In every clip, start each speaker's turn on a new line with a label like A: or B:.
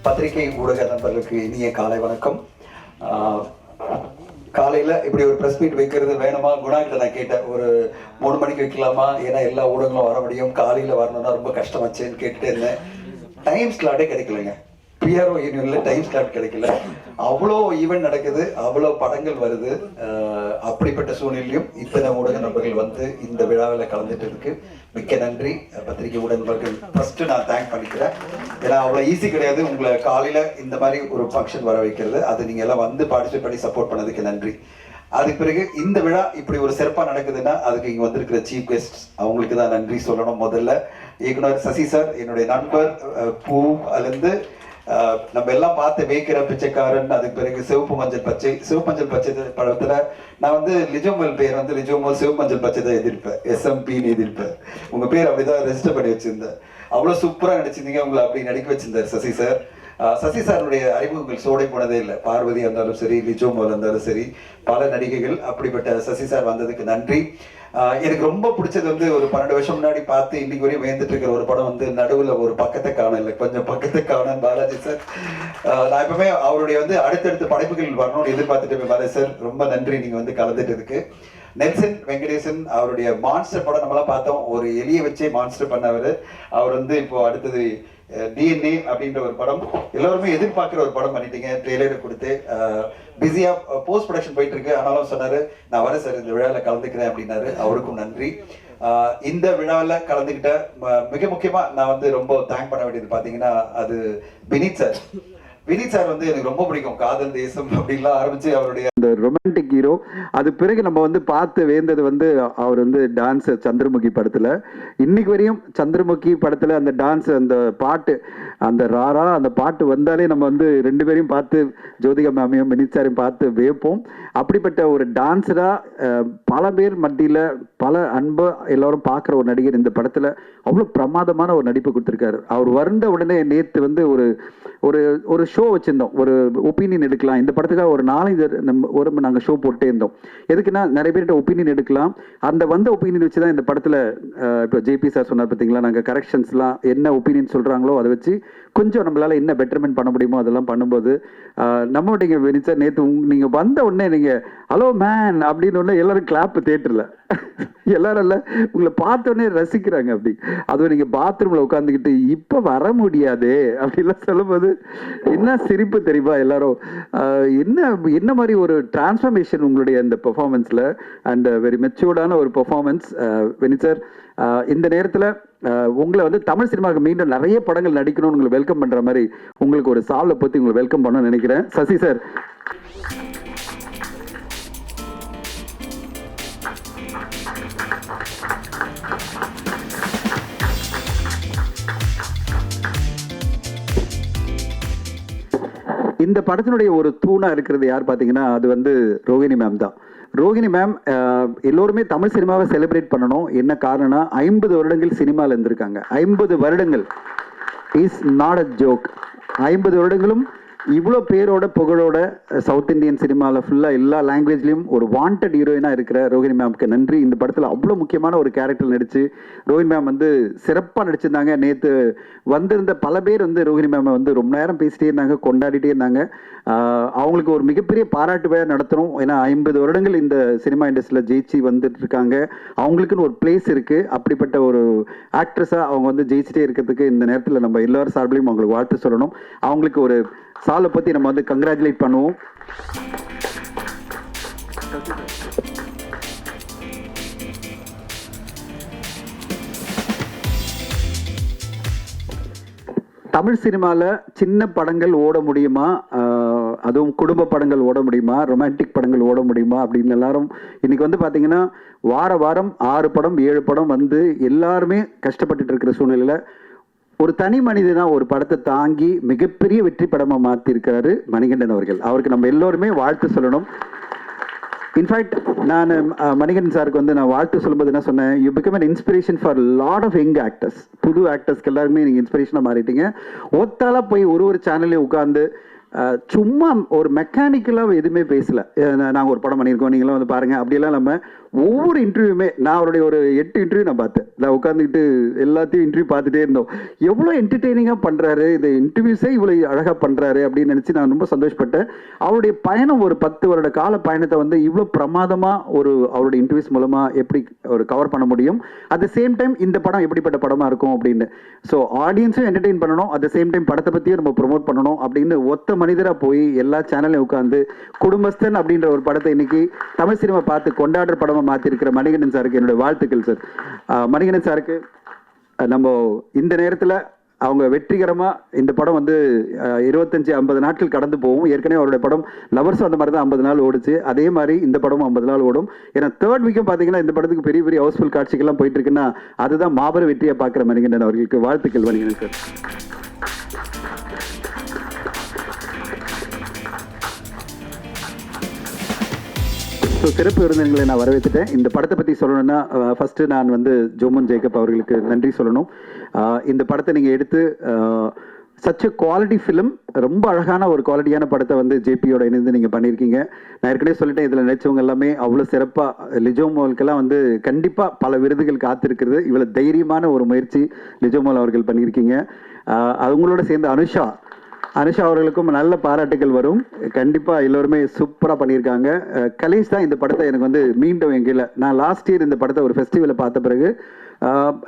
A: பத்திரிகை ஊடக நண்பர்களுக்கு இனிய காலை வணக்கம். காலையில் இப்படி ஒரு ப்ரெஸ் மீட் வைக்கிறது வேணுமா? குணாக்கிட்ட நான் கேட்டேன், ஒரு 3 மணிக்கு வைக்கலாமா, ஏன்னா எல்லா ஊடகங்களும் வர முடியும், காலையில் வரணும்னா ரொம்ப கஷ்டமாச்சேன்னு கேட்டுட்டே இருந்தேன். டைம் ஸ்லாட்டே கிடைக்கலங்க. பிஆர்ஓ யூனியன்ல டைம் ஸ்லாட் கிடைக்கல. அவ்வளோ ஈவெண்ட் நடக்குது, அவ்வளோ படங்கள் வருது. அப்படிப்பட்ட சூழ்நிலையும் இத்தனை ஊடக நண்பர்கள் வந்து இந்த விழாவில் கலந்துட்டு இருக்கு. மிக்க நன்றி பத்திரிகை ஊடக நண்பர்கள். ஃபர்ஸ்ட் நான் தேங்க் பண்ணிக்கிறேன். ஏன்னா அவ்வளோ ஈஸி கிடையாது உங்களை காலையில் இந்த மாதிரி ஒரு ஃபங்க்ஷன் வர வைக்கிறது. அது நீங்கள் எல்லாம் வந்து பார்ட்டிசிபேட் பண்ணி சப்போர்ட் பண்ணதுக்கு நன்றி. அதுக்கு பிறகு இந்த விழா இப்படி ஒரு சிறப்பாக நடக்குதுன்னா அதுக்கு இங்கே வந்திருக்கிற சீஃப் கெஸ்ட் அவங்களுக்கு தான் நன்றி சொல்லணும். முதல்ல இயக்குனர் சசி சார், என்னுடைய நண்பர். பூ அதுலேருந்து நம்ம எல்லாம் பார்த்து வேக்கிற பிச்சைக்காரன், அதுக்கு பிறகு சிவப்பு மஞ்சள் பச்சை. சிவப்பு மஞ்சள் பச்சை படத்துல நான் வந்து லிஜோமல் பேர் வந்து லிஜோமல் சிவப்பு மஞ்சள் பச்சை தான் எதிர்ப்பேன், SMP எதிர்ப்பேன். உங்க பேர் அப்படிதான் ரெஜிஸ்டர் பண்ணி வச்சிருந்தேன். அவ்வளவு சூப்பரா நடிச்சிருந்தீங்க, உங்களை அப்படி நடிக்க வச்சிருந்தார் சசி சார். சசி சாருடைய அறிமுகங்கள் சோடை போனதே இல்லை. பார்வதி இருந்தாலும் சரி, லிஜோமல் இருந்தாலும் சரி, பல நடிகைகள். அப்படிப்பட்ட சசி சார் வந்ததுக்கு நன்றி. எனக்கு ரொம்ப பிடிச்சது வந்து ஒரு 12 வருஷம் முன்னாடி பார்த்து இன்னைக்கு வரையும் வேந்துட்டு இருக்கிற ஒரு படம் வந்து நடுவில் ஒரு பக்கத்தை காண இல்லை, கொஞ்சம் பக்கத்தை காண பாலாஜி சார். நான் எப்பவுமே அவருடைய வந்து அடுத்தடுத்த படைப்புகள் வரணும்னு எதிர்பார்த்துட்டு பாலாஜி சார், ரொம்ப நன்றி நீங்க வந்து கலந்துட்டதுக்கு. நெல்சன் வெங்கடேசன் அவருடைய மான்ஸ்டர் படம் நம்மளாம் பார்த்தோம், ஒரு எலியை வச்சே மான்ஸ்டர் பண்ணவர். அவர் வந்து இப்போ அடுத்தது DNA அப்படின்ற ஒரு படம் எல்லாருமே எதிர்பார்க்கிற ஒரு படம் பண்ணிட்டீங்க. ட்ரெய்லரை கொடுத்து பிஸியா போஸ்ட் ப்ரொடக்ஷன் போயிட்டு இருக்கு. ஆனாலும் சொன்னாரு நான் வரேன் சார், இந்த விழாவில் கலந்துக்கிறேன் அப்படின்னாரு. அவருக்கும் நன்றி. இந்த விழாவில் கலந்துக்கிட்ட மிக முக்கியமா நான் வந்து ரொம்ப தேங்க் பண்ண வேண்டியது பார்த்தீங்கன்னா அது வினீத் சார். வினீத் சார் வந்து எனக்கு ரொம்ப பிடிக்கும். காதல் தேசம் அப்படின்லாம் ஆரம்பிச்சு அவருடைய அந்த ரொமான்டிக் ஹீரோ. அது பிறகு நம்ம வந்து பார்த்து வேந்தது வந்து அவர் வந்து டான்ஸ் சந்திரமுகி படத்துல. இன்னைக்கு வரையும் சந்திரமுகி படத்துல அந்த டான்ஸ், அந்த பாட்டு, அந்த ராரா அந்த பாட்டு வந்தாலே நம்ம வந்து 2 பேரையும் பார்த்து, ஜோதிகா மேமையும் வினீத் சாரையும் பார்த்து வேப்போம். அப்படிப்பட்ட ஒரு டான்ஸரா பல பேர் மத்தியில பல அன்பை எல்லாரும் பார்க்குற ஒரு நடிகர் இந்த படத்துல அவ்வளோ பிரமாதமான ஒரு நடிப்பு கொடுத்துருக்காரு. அவர் வந்த உடனே நேற்று வந்து ஒரு ஷோ வச்சிருந்தோம், ஒரு ஒப்பீனியன் எடுக்கலாம் இந்த படத்துக்காக. ஒரு 4 நாங்கள் ஷோ போட்டே இருந்தோம். எதுக்குன்னா நிறைய பேர்கிட்ட ஒப்பீனியன் எடுக்கலாம். அந்த வந்த ஒப்பீனியன் வச்சு தான் இந்த படத்தில் இப்போ JP சார் சொன்னார் பார்த்தீங்களா, நாங்கள் கரெக்ஷன்ஸ்லாம் என்ன ஒப்பீனியன் சொல்கிறாங்களோ அதை வச்சு கொஞ்சம் நம்மளால் என்ன பெட்டர்மெண்ட் பண்ண முடியுமோ அதெல்லாம் பண்ணும்போது நம்மளுடைய வினித் சார் நேற்று நீங்கள் வந்த உடனே நீங்கள் ஹலோ மேன் அப்படின்னு ஒன்று எல்லாரும் கிளாப்பு தேட்டரில் எல்லாரும் இல்லை உங்களை பார்த்தோன்னே ரசிக்கிறாங்க. அப்படி அதுவும் நீங்கள் பாத்ரூமில் உட்காந்துக்கிட்டு இப்போ வர முடியாது அப்படிலாம் சொல்லும்போது என்ன சிரிப்பு தெரியுமா எல்லாரும். என்ன மாதிரி ஒரு டிரான்ஸ்ஃபர்மேஷன் உங்களுடைய இந்த பெர்ஃபார்மன்ஸில். அண்ட் வெரி மெச்சூர்டான ஒரு பெர்ஃபார்மன்ஸ் வினித் சார். இந்த நேரத்தில் உங்களை வந்து தமிழ் சினிமாவுக்கு மீண்டும் நிறைய படங்கள் நடிக்கணும்னு உங்களை வெல்கம் பண்ணுற மாதிரி உங்களுக்கு ஒரு சாலை பற்றி உங்களை வெல்கம் பண்ணணும்னு நினைக்கிறேன். சசி சார். இந்த படத்தினுடைய ஒரு தூணா இருக்கிறது யார் பார்த்தீங்கன்னா அது வந்து ரோகிணி மேம் தான். ரோகிணி மேம் எல்லோருமே தமிழ் சினிமாவை செலிப்ரேட் பண்ணணும். என்ன காரணம்னா 50 வருடங்கள் சினிமாவில் இருந்திருக்காங்க. 50 வருடங்கள் இஸ் நாட் அ ஜோக். 50 வருடங்களும் இவ்வளோ பேரோட புகழோட சவுத் இந்தியன் சினிமாவில் ஃபுல்லாக எல்லா லாங்குவேஜ்லையும் ஒரு வாண்டட் ஹீரோயினாக இருக்கிற ரோகிணி மேம்க்கு நன்றி. இந்த படத்தில் அவ்வளோ முக்கியமான ஒரு கேரக்டர் நடித்து ரோகிணி மேம் வந்து சிறப்பாக நடிச்சிருந்தாங்க. நேற்று வந்திருந்த பல பேர் வந்து ரோகிணி மேமை வந்து ரொம்ப நேரம் பேசிட்டே இருந்தாங்க, கொண்டாடிட்டே இருந்தாங்க. அவங்களுக்கு ஒரு மிகப்பெரிய பாராட்டு விழா நடத்தணும். ஏன்னா 50 வருடங்கள் இந்த சினிமா இண்டஸ்ட்ரியில் ஜெயிச்சு வந்துட்டு இருக்காங்க. அவங்களுக்குன்னு ஒரு பிளேஸ் இருக்குது. அப்படிப்பட்ட ஒரு ஆக்ட்ரஸாக அவங்க வந்து ஜெயிச்சிட்டே இருக்கிறதுக்கு இந்த நேரத்தில் நம்ம எல்லாரும் சார்பிலையும் அவங்களுக்கு வாழ்த்து சொல்லணும். அவங்களுக்கு ஒரு சாலை பற்றி நம்ம வந்து கங்க்ராச்சுலேட் பண்ணுவோம். தமிழ் சினிமாவில் சின்ன படங்கள் ஓட முடியுமா, அதுவும் குடும்ப படங்கள் ஓட முடியுமா, ரொமான்டிக் படங்கள் ஓட முடியுமா அப்படின்னு எல்லாரும் இன்னைக்கு வந்து பார்த்தீங்கன்னா வாரம் 6 படம் 7 படம் வந்து எல்லாருமே கஷ்டப்பட்டுட்டு இருக்கிற சூழ்நிலையில் ஒரு தனி மனிதனா ஒரு படத்தை தாங்கி மிகப்பெரிய வெற்றி படமா மாற்றிருக்கிறாரு மணிகண்டன் அவர்கள். அவருக்கு நம்ம எல்லோருமே வாழ்த்து சொல்லணும். இன்ஃபேக்ட் நான் மணிகண்டன் சாருக்கு வந்து நான் வாழ்த்து சொல்லும்போது என்ன சொன்னேன், you become an inspiration for lot of young actors. புது ஆக்டர்ஸ்க்கு எல்லாருமே நீங்கள் இன்ஸ்பிரேஷனாக மாறிட்டீங்க. ஒத்தால போய் ஒரு சேனல்லையும் உட்காந்து சும்மா ஒரு மெக்கானிக்கலாக எதுவுமே பேசலை. நாங்கள் ஒரு படம் பண்ணியிருக்கோம், நீங்களாம் வந்து பாருங்கள் அப்படியெல்லாம் நம்ம
B: ஒவ்வொரு இன்டர்வியூமே நான் அவருடைய ஒரு 8 இன்டர்வியூ நான் பார்த்தேன். நான் உட்காந்துக்கிட்டு எல்லாத்தையும் இன்டர்வியூ பார்த்துட்டே இருந்தோம். எவ்வளோ என்டர்டெய்னிங்காக பண்ணுறாரு, இந்த இன்டர்வியூஸே இவ்வளோ அழகாக பண்ணுறாரு அப்படின்னு நினச்சி நான் ரொம்ப சந்தோஷப்பட்டேன். அவருடைய பயணம் ஒரு 10 வருட கால பயணத்தை வந்து இவ்வளோ பிரமாதமாக அவருடைய இன்டர்வியூஸ் மூலமாக எப்படி ஒரு கவர் பண்ண முடியும், அட் த சேம் டைம் இந்த படம் எப்படிப்பட்ட படமாக இருக்கும் அப்படின்னு. ஸோ ஆடியன்ஸும் என்டர்டெயின் பண்ணணும், அட் த சேம் டைம் படத்தை பற்றியும் நம்ம ப்ரொமோட் பண்ணணும் அப்படின்னு ஒத்த மனிதராக போய் எல்லா சேனல்லையும் உட்காந்து குடும்பஸ்தன் அப்படின்ற ஒரு படத்தை இன்னைக்கு தமிழ் சினிமா பார்த்து கொண்டாடுற படமாக மாற்றிருக்கிற மணிகண்டன் சாருக்கு என்னுடைய வாழ்த்துக்கள் சார். மணிகண்டன் சாருக்கு நம்ம இந்த நேரத்தில் அவங்க வெற்றிகரமாக இந்த படம் வந்து 25-50 நாட்கள் கடந்து போகும். ஏற்கனவே அவருடைய படம் லவர்ஸ் அந்த மாதிரி தான் 50 நாள் ஓடுச்சு. அதே மாதிரி இந்த படமும் 50 நாள் ஓடும். ஏன்னா 3rd வீக்கும் பார்த்தீங்கன்னா இந்த படத்துக்கு பெரிய பெரிய ஹவுஸ்ஃபுல் காட்சிகள்லாம் போயிட்டு இருக்குன்னா அதுதான் மாபெரும் வெற்றியை பார்க்குற மணிகண்டன் அவர்களுக்கு வாழ்த்துக்கள் மணிகண்டன் சார். ஸோ சிறப்பு விருந்தினர்களை நான் வரவேற்றுட்டேன். இந்த படத்தை பற்றி சொல்லணும்னா ஃபஸ்ட்டு நான் வந்து ஜோமன் ஜேக்கப் அவர்களுக்கு நன்றி சொல்லணும். இந்த படத்தை நீங்கள் எடுத்து சச் குவாலிட்டி ஃபிலிம், ரொம்ப அழகான ஒரு குவாலிட்டியான படத்தை வந்து ஜேபியோட இணைந்து நீங்கள் பண்ணியிருக்கீங்க. நான் ஏற்கனவே சொல்லிட்டேன், இதில் நினைச்சவங்க எல்லாமே அவ்வளோ சிறப்பாக. லிஜோமோலுக்கெல்லாம் வந்து கண்டிப்பாக பல விருதுகள் காத்திருக்கிறது. இவ்வளோ தைரியமான ஒரு முயற்சி லிஜோமோல் அவர்கள் பண்ணியிருக்கீங்க. அவங்களோட சேர்ந்து அனுஷா அவர்களுக்கும் நல்ல பாராட்டுகள் வரும். கண்டிப்பாக எல்லோருமே சூப்பராக பண்ணியிருக்காங்க. கலேஷ் தான் இந்த படத்தை எனக்கு வந்து மீண்டும் எங்கேயில் நான் லாஸ்ட் இயர் இந்த படத்தை ஒரு ஃபெஸ்டிவலில் பார்த்த பிறகு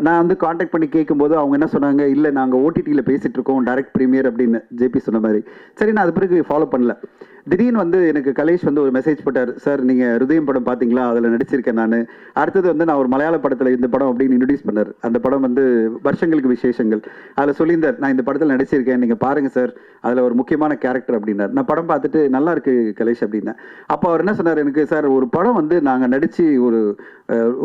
B: நான் வந்து காண்டாக்ட் பண்ணி கேட்கும்போது அவங்க என்ன சொன்னாங்க, இல்லை நாங்கள் ஓடிடியில் பேசிகிட்டு இருக்கோம் டைரக்ட் ப்ரீமியர் அப்படின்னு ஜேபி சொன்ன மாதிரி. சரி, நான் அது பிறகு ஃபாலோ பண்ணல. திடீர்னு வந்து எனக்கு கலேஷ் வந்து ஒரு மெசேஜ் போட்டார், சார் நீங்கள் ஹிருதயம் படம் பார்த்தீங்களா, அதில் நடிச்சிருக்கேன் நான். அடுத்தது வந்து நான் ஒரு மலையாள படத்தில் இந்த படம் அப்படின்னு இன்ட்ரடியூஸ் பண்ணார். அந்த படம் வந்து வருஷங்களுக்கு விசேஷங்கள். அதில் சொல்லியிருந்தார், நான் இந்த படத்தில் நடிச்சிருக்கேன், நீங்கள் பாருங்கள் சார், அதில் ஒரு முக்கியமான கேரக்டர் அப்படின்னார். நான் படம் பார்த்துட்டு நல்லா இருக்கு கலேஷ் அப்படின்னேன். அப்போ அவர் என்ன சொன்னார் எனக்கு, சார் ஒரு படம் வந்து நாங்கள் நடித்து ஒரு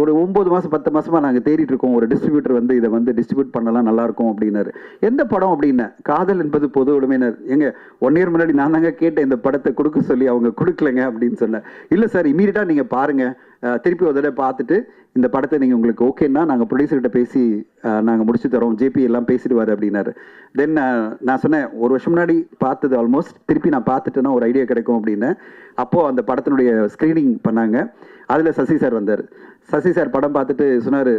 B: 9 மாதம் 10 மாதமாக நாங்கள் தேடிட்டு இருக்கோம், ஒரு டிஸ்ட்ரிபியூட்டர் வந்து இதை வந்து டிஸ்ட்ரிபியூட் பண்ணலாம் நல்லாயிருக்கும் அப்படின்னாரு. எந்த படம் அப்படின்னேன். காதல் என்பது பொது உடைமையினர். எங்க 1 இயர் முன்னாடி நான் தாங்க கேட்டேன் இந்த படத்தை கொடுக்க சொல்லி, அவங்க கொடுக்கலங்க அப்படின்னு சொன்னேன். இல்லை சார், இமீடியட்டாக நீங்கள் பாருங்கள், திருப்பி ஒரு தடவை பார்த்துட்டு இந்த படத்தை நீங்கள் உங்களுக்கு ஓகேன்னா நாங்கள் ப்ரொடியூசர்கிட்ட பேசி நாங்கள் முடிச்சு தரோம், ஜேபி எல்லாம் பேசிடுவார் அப்படின்னாரு. தென் நான் சொன்னேன், 1 வருஷம் முன்னாடி பார்த்தது ஆல்மோஸ்ட் திருப்பி நான் பார்த்துட்டேன்னா ஒரு ஐடியா கிடைக்கும் அப்படின்னு. அப்போது அந்த படத்தினுடைய ஸ்க்ரீனிங் பண்ணாங்க. அதில் சசி சார் வந்தார். சசி சார் படம் பார்த்துட்டு சொன்னார்,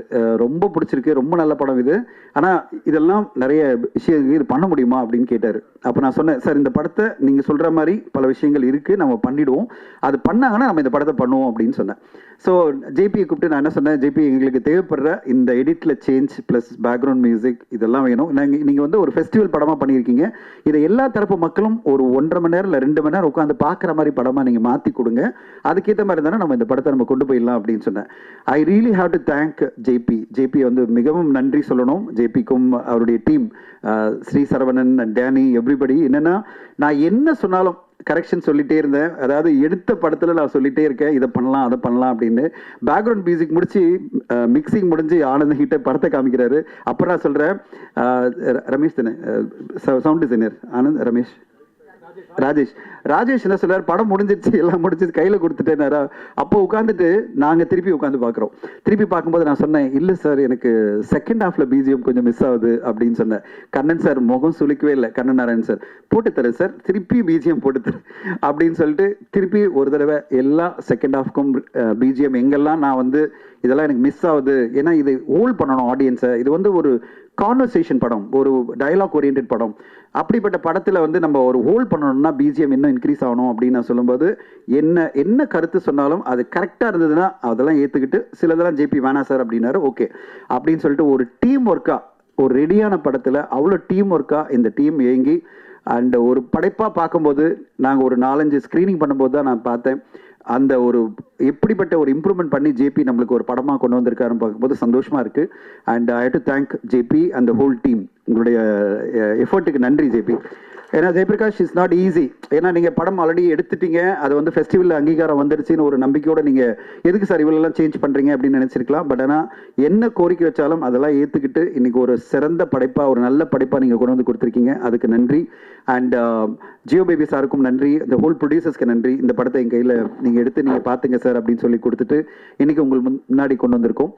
B: ரொம்ப பிடிச்சிருக்கு, ரொம்ப நல்ல படம் இது, ஆனால் இதெல்லாம் நிறைய விஷயம் இது பண்ண முடியுமா அப்படின்னு கேட்டார். அப்போ நான் சொன்னேன், சார் இந்த படத்தை நீங்கள் சொல்கிற மாதிரி பல விஷயங்கள் இருக்குது, நம்ம பண்ணிவிடுவோம், அது பண்ணாங்கன்னா நம்ம இந்த படத்தை பண்ணுவோம் அப்படின்னு சொன்னேன். ஸோ ஜேபியை கூப்பிட்டு நான் என்ன சொன்னேன், ஜேபி எங்களுக்கு தேவைப்படுற இந்த எடிட்டில் சேஞ்ச் ப்ளஸ் பேக்ரவுண்ட் மியூசிக் இதெல்லாம் வேணும். நீங்கள் வந்து ஒரு ஃபெஸ்டிவல் படமாக பண்ணியிருக்கீங்க, இதை எல்லா தரப்பு மக்களும் ஒரு 1.5 மணி நேரம் இல்லை 2 மணி நேரம் உட்காந்து பார்க்குற மாதிரி படமாக நீங்கள் மாற்றி கொடுங்க, அதுக்கேற்ற மாதிரி தானே நம்ம இந்த படத்தை நம்ம கொண்டு போயிடலாம் அப்படின்னு சொன்னேன். I really have to thank JP வந்து மிகவும் நன்றி சொல்லணும். ஜேபிக்கும் அவருடைய team, Shri Saravanan, Danny, everybody. என்னென்னா நான் என்ன சொன்னாலும் கரெக்ஷன் சொல்லிட்டே இருந்தேன். அதாவது எடுத்த படத்தில் நான் சொல்லிட்டே இருக்கேன், இதை பண்ணலாம் அதை பண்ணலாம் அப்படின்னு. பேக்ரவுண்ட் மியூசிக் முடிச்சு மிக்சிங் முடிஞ்சு ஆனந்த் கிட்ட படத்தை காமிக்கிறாரு. அப்புறம் நான் சொல்கிறேன், ரமேஷ் தானே சவுண்ட் டிசைனர், ஆனந்த் ரமேஷ் ராஜேஷ் என்ன சொல்றாரு, படம் முடிஞ்சிருச்சு, எல்லாம் முடிஞ்சிச்சு, கையில் கொடுத்துட்டேனாரா. அப்போ உட்காந்துட்டு நாங்கள் திருப்பி உட்காந்து பார்க்குறோம். திருப்பி பார்க்கும்போது நான் சொன்னேன், இல்லை சார் எனக்கு செகண்ட் ஹாஃப்ல பிஜிஎம் கொஞ்சம் மிஸ் ஆகுது அப்படின்னு சொன்னேன். கண்ணன் சார் முகம் சுளிக்கவே இல்லை. கண்ணன் நாராயணன் சார், போட்டுத்தரு சார், திருப்பி பிஜிஎம் போட்டுத்தரு அப்படின்னு சொல்லிட்டு திருப்பி ஒரு தடவை எல்லா செகண்ட் ஹாஃப்க்கும் பிஜிஎம் எங்கெல்லாம் நான் வந்து இதெல்லாம் எனக்கு மிஸ் ஆகுது, ஏன்னா இது ஹோல்ட் பண்ணணும் ஆடியன்ஸை, இது வந்து ஒரு கான்வர்சேஷன் படம், ஒரு டயலாக் ஓரியன்ட் படம். அப்படிப்பட்ட படத்தில் வந்து நம்ம ஒரு ஹோல்ட் பண்ணணும்னா பிஜிஎம் இன்னும் இன்க்ரீஸ் ஆகணும் அப்படின்னு நான் சொல்லும்போது என்ன கருத்து சொன்னாலும் அது கரெக்டாக இருந்ததுன்னா அதெல்லாம் ஏற்றுக்கிட்டு, சிலதெல்லாம் ஜேபி வேணா சார் அப்படின்னாரு. ஓகே அப்படின்னு சொல்லிட்டு ஒரு டீம் ஒர்க்காக, ஒரு ரெடியான படத்தில் அவ்வளோ டீம் ஒர்க்காக இந்த டீம் இயங்கி அண்ட் ஒரு படைப்பாக பார்க்கும்போது, நாங்கள் ஒரு 4-5 ஸ்க்ரீனிங் பண்ணும்போது தான் நான் பார்த்தேன் அந்த ஒரு எப்படிப்பட்ட ஒரு இம்ப்ரூவ்மெண்ட் பண்ணி ஜேபி நம்மளுக்கு ஒரு படமாக கொண்டு வந்திருக்காருன்னு பார்க்கும்போது சந்தோஷமாக இருக்குது. And I have to thank JP and the whole team. உங்களுடைய எஃபர்ட்டுக்கு நன்றி ஜேபி. ஏன்னா ஜெயபிரகாஷ் இஸ் நாட் ஈஸி. ஏன்னா நீங்கள் படம் ஆல்ரெடி எடுத்துட்டீங்க, அது வந்து ஃபெஸ்டிவலில் அங்கீகாரம் வந்துருச்சுன்னு ஒரு நம்பிக்கையோடு நீங்கள் எதுக்கு சார் இவ்வளோலாம் சேஞ்ச் பண்ணுறீங்க அப்படின்னு நினச்சிருக்கலாம். பட் ஆனால் என்ன கோரிக்கை வச்சாலும் அதெல்லாம் ஏற்றுக்கிட்டு இன்றைக்கி ஒரு சிறந்த படைப்பாக, ஒரு நல்ல படைப்பாக நீங்கள் கொண்டு வந்து கொடுத்துருக்கீங்க, அதுக்கு நன்றி. அண்ட் ஜியோ பேபி சாருக்கும் நன்றி, இந்த ஹோல் ப்ரொடியூசர்ஸ்க்கு நன்றி. இந்த படத்தை என் கையில் நீங்கள் எடுத்து நீங்கள் பார்த்துங்க சார் அப்படின்னு சொல்லி கொடுத்துட்டு இன்றைக்கி உங்கள் முன்னாடி கொண்டு வந்திருக்கோம்.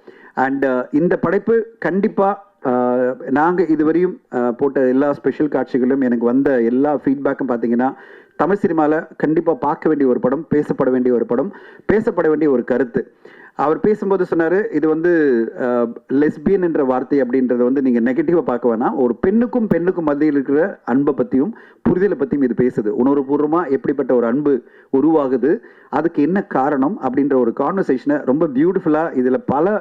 B: அண்ட் இந்த படைப்பு கண்டிப்பாக நாங்கள் இதுவரையும் போட்ட எல்லா ஸ்பெஷல் காட்சிகளும் எனக்கு வந்த எல்லா ஃபீட்பேக்கும் பார்த்தீங்கன்னா, தமிழ் சினிமாவில் கண்டிப்பாக பார்க்க வேண்டிய ஒரு படம், பேசப்பட வேண்டிய ஒரு படம், பேசப்பட வேண்டிய ஒரு கருத்து. அவர் பேசும்போது சொன்னார், இது வந்து லெஸ்பியன் என்ற வார்த்தை அப்படின்றத வந்து நீங்கள் நெகட்டிவாக பார்க்க வேணாம், ஒரு பெண்ணுக்கும் பெண்ணுக்கும் மத்தியில் இருக்கிற அன்பை பற்றியும் புரிதலை பற்றியும் இது பேசுது. உணர்வுபூர்வமாக எப்படிப்பட்ட ஒரு அன்பு உருவாகுது, அதுக்கு என்ன காரணம் அப்படின்ற ஒரு கான்வர்சேஷனை ரொம்ப பியூட்டிஃபுல்லாக இதில் பல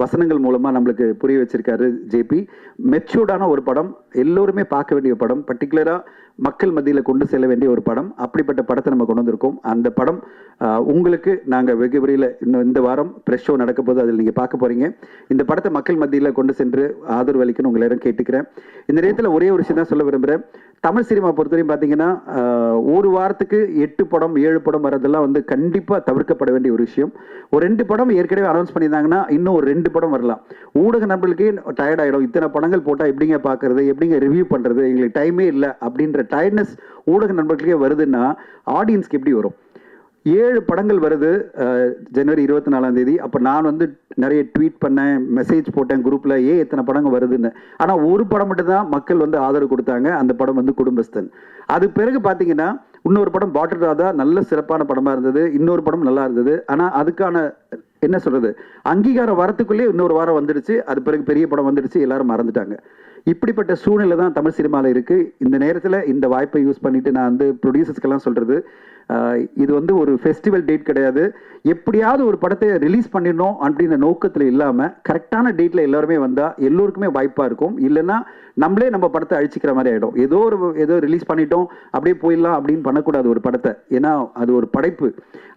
B: வசனங்கள் மூலமாக நம்மளுக்கு புரிய வச்சிருக்காரு ஜேபி. மெச்சூர்டான ஒரு படம், எல்லோருமே பார்க்க வேண்டிய படம், பர்டிகுலராக மக்கள் மத்தியில் கொண்டு செல்ல வேண்டிய ஒரு படம். அப்படிப்பட்ட படத்தை நம்ம கொண்டு வந்திருக்கோம். அந்த படம் உங்களுக்கு நாங்கள் வெகு விரைவில் இந்த வாரம் ப்ரெஷ் ஷோ நடக்க போது அதில் நீங்கள் பார்க்க போகிறீங்க. இந்த படத்தை மக்கள் மத்தியில் கொண்டு சென்று ஆதரவு அளிக்கணும் உங்களை எல்லாரும் கேட்டுக்கிறேன். இந்த நேரத்தில் ஒரே ஒரு விஷயம் தான் சொல்ல விரும்புகிறேன். தமிழ் சினிமா பொறுத்தவரையும் பார்த்தீங்கன்னா ஒரு வாரத்துக்கு 8 படம் 7 படம் வரதெல்லாம் வந்து கண்டிப்பாக தவிர்க்கப்பட வேண்டிய ஒரு விஷயம். ஒரு 2 படம் ஏற்கனவே அனௌன்ஸ் பண்ணியிருந்தாங்கன்னா இன்னும் ஒரு 2 படம் வரலாம். ஊடக நண்பர்களுக்கே டயர்ட் ஆகிடும். இத்தனை படங்கள் போட்டால் எப்படிங்க பார்க்கறது, எப்படிங்க ரிவ்யூ பண்ணுறது, எங்களுக்கு டைமே இல்லை அப்படின்ற டயர்ட்னஸ் ஊடக நண்பர்களுக்கே வருதுன்னா ஆடியன்ஸ்க்கு எப்படி வரும்? 7 படங்கள் வருது ஜனவரி 24 அப்போ நான் வந்து நிறைய ட்வீட் பண்ணேன், மெசேஜ் போட்டேன் குரூப்பில், எத்தனை படங்கள் வருதுன்னு. ஆனால் ஒரு படம் மட்டும்தான் மக்கள் வந்து ஆதரவு கொடுத்தாங்க. அந்த படம் வந்து குடும்பஸ்தன். அது பிறகு பார்த்தீங்கன்னா இன்னொரு படம் பாட்டர் ராதா நல்ல சிறப்பான படமாக இருந்தது, இன்னொரு படம் நல்லா இருந்தது. ஆனால் அதுக்கான என்ன சொல்கிறது, அங்கீகாரம் வரத்துக்குள்ளேயே இன்னொரு வாரம் வந்துடுச்சு. அது பிறகு பெரிய படம் வந்துடுச்சு, எல்லாரும் மறந்துட்டாங்க. இப்படிப்பட்ட சூழ்நிலை தான் தமிழ் சினிமாவில் இருக்குது. இந்த நேரத்தில் இந்த வாய்ப்பை யூஸ் பண்ணிவிட்டு நான் வந்து ப்ரொடியூசர்ஸ்க்கெல்லாம் சொல்கிறது, இது வந்து ஒரு ஃபெஸ்டிவல் டேட் கிடையாது. எப்படியாவது ஒரு படத்தை ரிலீஸ் பண்ணிடணும் அப்படின்ற நோக்கத்தில் இல்லாமல் கரெக்டான டேட்டில் எல்லாருமே வந்தால் எல்லோருக்குமே வாய்ப்பாக இருக்கும். இல்லைன்னா நம்மளே நம்ம படத்தை அழிச்சிக்கிற மாதிரி ஆகிடும். ஏதோ ரிலீஸ் பண்ணிட்டோம் அப்படியே போயிடலாம் அப்படின்னு பண்ணக்கூடாது ஒரு படத்தை. ஏன்னா அது ஒரு படைப்பு.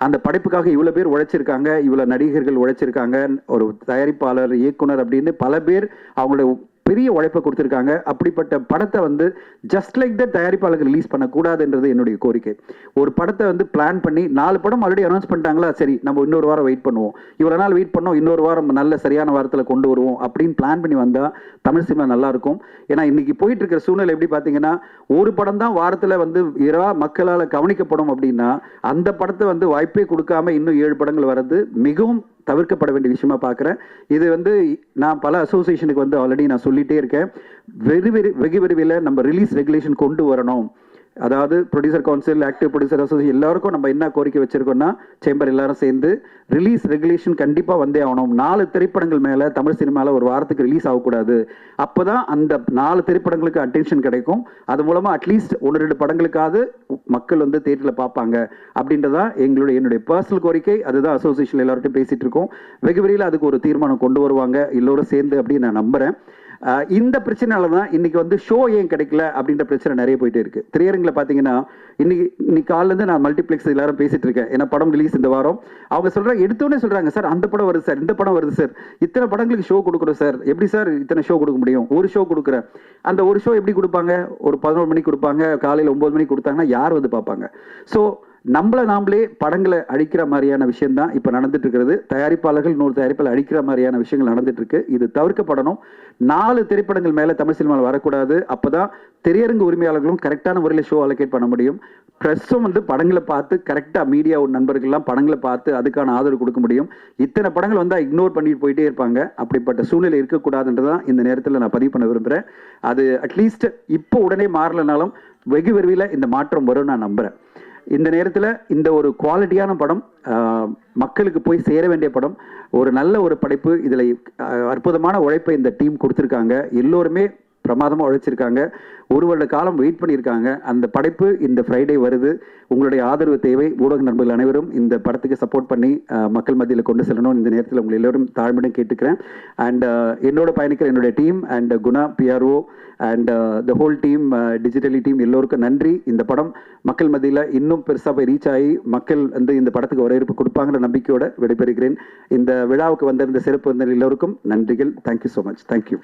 B: அந்த படைப்புக்காக இவ்வளோ பேர் உழைச்சிருக்காங்க, இவ்வளோ நடிகர்கள் உழைச்சிருக்காங்க, ஒரு தயாரிப்பாளர், இயக்குனர் அப்படின்னு பல பேர் அவங்களோட பெரிய உழைப்பை கொடுத்துருக்காங்க. அப்படிப்பட்ட படத்தை வந்து ஜஸ்ட் லைக் தட் தயாரிப்பாளர்கள் ரிலீஸ் பண்ணக்கூடாதுன்றது என்னுடைய கோரிக்கை. ஒரு படத்தை வந்து பிளான் பண்ணி 4 படம் ஆல்ரெடி அனௌன்ஸ் பண்ணிட்டாங்களா, சரி நம்ம இன்னொரு வாரம் வெயிட் பண்ணுவோம், இவ்வளோ நாள் வெயிட் பண்ணோம், இன்னொரு வாரம் நல்ல சரியான வாரத்தில் கொண்டு வருவோம் அப்படின்னு பிளான் பண்ணி வந்தால் தமிழ் சினிமா நல்லா இருக்கும். ஏன்னா இன்னைக்கு போயிட்டு இருக்கிற சூழ்நிலை எப்படி பார்த்தீங்கன்னா, ஒரு படம் தான் வாரத்தில் வந்து மக்களால் கவனிக்கப்படும் அப்படின்னா அந்த படத்தை வந்து வாய்ப்பே கொடுக்காம இன்னும் 7 படங்கள் வர்றது மிகவும் தவிர்க்கப்பட வேண்டிய விஷயமா பார்க்குறேன். இது வந்து நான் பல அசோசியேஷனுக்கு வந்து ஆல்ரெடி நான் சொல்லிகிட்டே இருக்கேன். வெகு விரைவில் நம்ம ரிலீஸ் ரெகுலேஷன் கொண்டு வரணும். அதாவது producer council, active producer association எல்லாருக்கும் நம்ம என்ன கோரிக்கை வச்சிருக்கோம்னா, சேம்பர் எல்லாரும் சேர்ந்து ரிலீஸ் ரெகுலேஷன் கண்டிப்பாக வந்தே ஆகணும். 4 திரைப்படங்கள் மேலே தமிழ் சினிமாவில் ஒரு வாரத்துக்கு ரிலீஸ் ஆகக்கூடாது. அப்போ தான் அந்த 4 திரைப்படங்களுக்கு அட்டென்ஷன் கிடைக்கும். அது மூலமாக அட்லீஸ்ட் 1-2 படங்களுக்காவது மக்கள் வந்து தேட்டரில் பார்ப்பாங்க அப்படின்றதான் என்னுடைய பர்சனல் கோரிக்கை. அதுதான் அசோசியேஷன் எல்லார்ட்டும் பேசிகிட்டு இருக்கோம். வெகு விரைவில் அதுக்கு ஒரு தீர்மானம் கொண்டு வருவாங்க எல்லோரும் சேர்ந்து அப்படின்னு நான் நம்புகிறேன். இந்த பிரச்சனையால தான் இன்னைக்கு வந்து ஷோ ஏன் கிடைக்கல அப்படின்ற பிரச்சனை நிறைய போயிட்டே இருக்கு. திரையரங்கில் பார்த்தீங்கன்னா இன்னைக்கு காலிலேருந்து நான் மல்டிப்ளெக்ஸ் எல்லாரும் பேசிட்டு இருக்கேன். ஏன்னா படம் ரிலீஸ் இந்த வாரம். அவங்க சொல்றாங்க, எடுத்தோடனே சொல்றாங்க, சார் அந்த படம் வருது சார், இந்த படம் வருது சார், இத்தனை படங்களுக்கு ஷோ கொடுக்குறோம் சார், எப்படி சார் இத்தனை ஷோ கொடுக்க முடியும்? ஒரு ஷோ கொடுக்குறேன். அந்த ஒரு ஷோ எப்படி கொடுப்பாங்க? ஒரு 11 மணிக்கு கொடுப்பாங்க, காலையில் 9 மணிக்கு கொடுத்தாங்கன்னா யார் வந்து பார்ப்பாங்க? ஸோ நாமளே படங்களை அழிக்கிற மாதிரியான விஷயம் தான் இப்போ நடந்துட்டு இருக்கிறது. தயாரிப்பாளர்கள் இன்னொரு தயாரிப்பாளர் அழிக்கிற மாதிரியான விஷயங்கள் நடந்துட்டு இருக்கு. இது தவிர்க்கப்படணும். 4 திரைப்படங்கள் மேலே தமிழ் சினிமாவில் வரக்கூடாது. அப்போதான் திரையரங்கு உரிமையாளர்களும் கரெக்டான முறையில் ஷோ அலோகேட் பண்ண முடியும். ப்ரெஸ்ஸும் வந்து படங்களை பார்த்து கரெக்டாக மீடியா நண்பர்கள்லாம் படங்களை பார்த்து அதுக்கான ஆதரவு கொடுக்க முடியும். இத்தனை படங்கள் வந்தால் இக்னோர் பண்ணிட்டு போயிட்டே இருப்பாங்க. அப்படிப்பட்ட சூழ்நிலை இருக்கக்கூடாதுன்றதான் இந்த நேரத்தில் நான் பதிவு பண்ண விரும்புகிறேன். அது அட்லீஸ்ட் இப்போ உடனே மாறலனாலும் வெகு விரைவில் இந்த மாற்றம் வரும் நான் நம்புகிறேன். இந்த நேரத்தில் இந்த ஒரு குவாலிட்டியான படம், மக்களுக்கு போய் சேர வேண்டிய படம், ஒரு நல்ல ஒரு படைப்பு. இதில் அற்புதமான உழைப்பை இந்த டீம் கொடுத்துருக்காங்க. எல்லோருமே பிரமாதமாக உழைச்சிருக்காங்க. 1 வருட காலம் வெயிட் பண்ணியிருக்காங்க. அந்த படைப்பு இந்த ஃப்ரைடே வருது. உங்களுடைய ஆதரவு தேவை. ஊடக நண்பர்கள் அனைவரும் இந்த படத்துக்கு சப்போர்ட் பண்ணி மக்கள் மத்தியில் கொண்டு செல்லணும். இந்த நேரத்தில் உங்களை எல்லோரும் தாழ்மையுடன் கேட்டுக்கிறேன். அண்ட் என்னோட பயணிக்கிற என்னுடைய team and Guna PRO and the whole team, digitally team எல்லோருக்கும் நன்றி. இந்த படம் மக்கள் மத்தியில் இன்னும் பெருசாக போய் ரீச் ஆகி மக்கள் வந்து இந்த படத்துக்கு வரவேற்பு கொடுப்பாங்கிற நம்பிக்கையோடு விடைபெறுகிறேன். இந்த விழாவுக்கு வந்திருந்த சிறப்பு விருந்தினர் எல்லோருக்கும் நன்றிகள். Thank you so much. தேங்க்யூ.